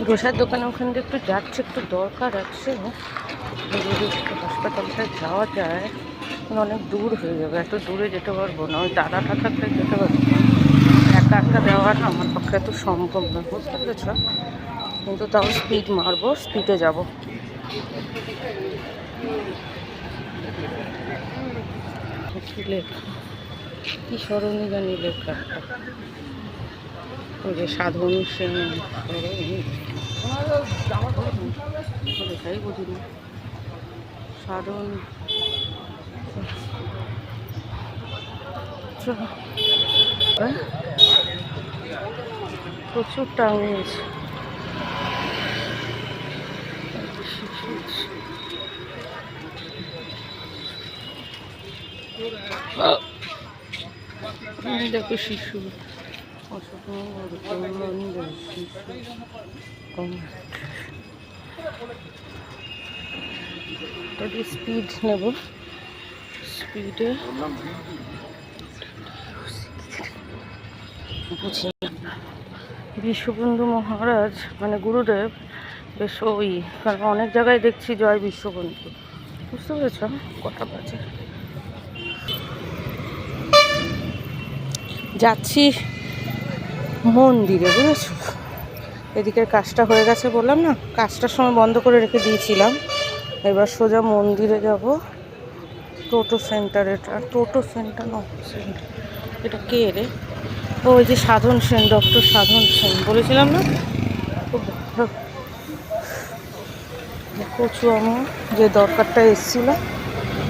গোসার দোকানে ওখান দিয়ে একটু যাচ্ছে, একটু দরকার আছে। যদি একটু হাসপাতালটায় যাওয়া যায়, অনেক দূর হয়ে যাবে, এত দূরে যেতে পারবো না। ওই দাদাটা থাকলে যেতে পারবো, একা একা দেওয়া না আমার পক্ষে এত সম্ভব না, বুঝতে পেরেছ? কিন্তু তাও স্পিড মারবো, স্পিডে যাবো। কি লেখা, কি স্মরণী জানি লেখা, ওই যে সাধন সেন লেখাই বুঝিনি। সাধন প্রচুর টাঙিয়েছে। দেখো শিশু স্পিড নেব, স্পিডে বিশ্ববন্ধু মহারাজ মানে গুরুদেব বেশ ওই, কারণ অনেক জায়গায় দেখছি জয় বিশ্ববন্ধু, বুঝতে পেরেছ? কটা বাজে যাচ্ছি মন্দিরে, বুঝেছ? এদিকের কাজটা হয়ে গেছে বললাম না, কাজটার সময় বন্ধ করে রেখে দিয়েছিলাম। এবার সোজা মন্দিরে যাব। টোটো সেন্টার, এটা টোটো সেন্টার না, এটা কে রে? ওই যে সাধন সেন, ডক্টর সাধন সেন বলেছিলাম না, খুব ভালো কচু আমার যে দরকারটা এসেছিল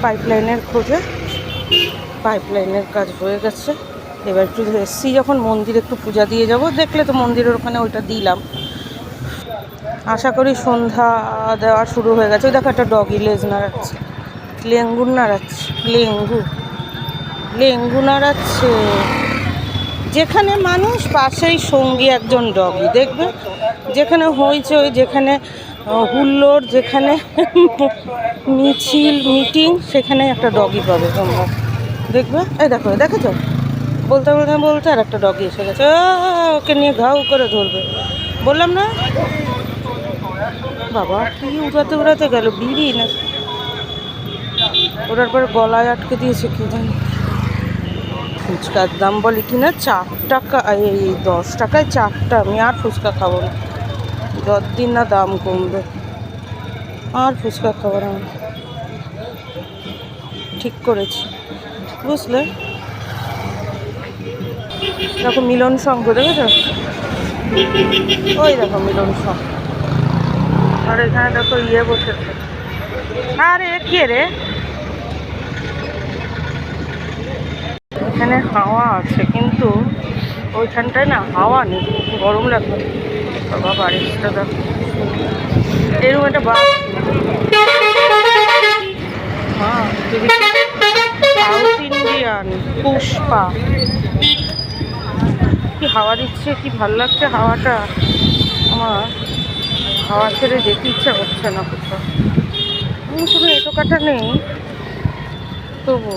পাইপলাইনের খোঁজে, পাইপলাইনের কাজ হয়ে গেছে। এবার একটু এসছি যখন মন্দিরে একটু পূজা দিয়ে যাব, দেখলে তো মন্দিরের ওখানে ওইটা দিলাম। আশা করি সন্ধ্যা দেওয়া শুরু হয়ে গেছে। ওই দেখো একটা ডগি লেজ নাড়াচ্ছে, লেঙ্গুর নাড়াচ্ছে, লেঙ্গু নাড়াচ্ছে। যেখানে মানুষ পাশেই সঙ্গী একজন ডগি, দেখবে যেখানে হইচই, যেখানে হুল্লোড়, যেখানে মিছিল মিটিং, সেখানে একটা ডগি পাবে তোমরা, দেখবে। এই দেখো, দেখেছো? বলতে বলতে বলতে আর একটা ডগি এসে গেছে, ওকে নিয়ে ঘাউ করে ধরবে, বললাম না? বাবা কি উড়াতে উড়াতে গেল, বিড়ি না ওটার পরে গলায় আটকে দিয়েছে কি জানি। ফুচকার দাম বলে কিনা 4 টাকা, এই 10 টাকায় 4টা। আমি আর ফুচকা খাবো না, যতদিন না দাম কমবে আর ফুচকা খাবো না, ঠিক করেছি, বুঝলে? দেখো মিলন সংঘ, দেখেছো? ওই দেখো মিলন সংঘ, আর এখানে দেখো ইয়ে বসেছে। আরে কে রে? এখানে হাওয়া আছে কিন্তু ওইখানটায় না হাওয়া নেই, গরম লাগবে। বাবা বারিশটা দেখো, এরকম একটা বাস। হ্যাঁ, সাউথ ইন্ডিয়ান পুষ্পা, কি হাওয়া দিচ্ছে, কি ভালো লাগছে হাওয়াটা। আমার হাওয়া ছেড়ে যেতে ইচ্ছা করছে না কোথাও, কোনো এটো কাটা নেই তবু।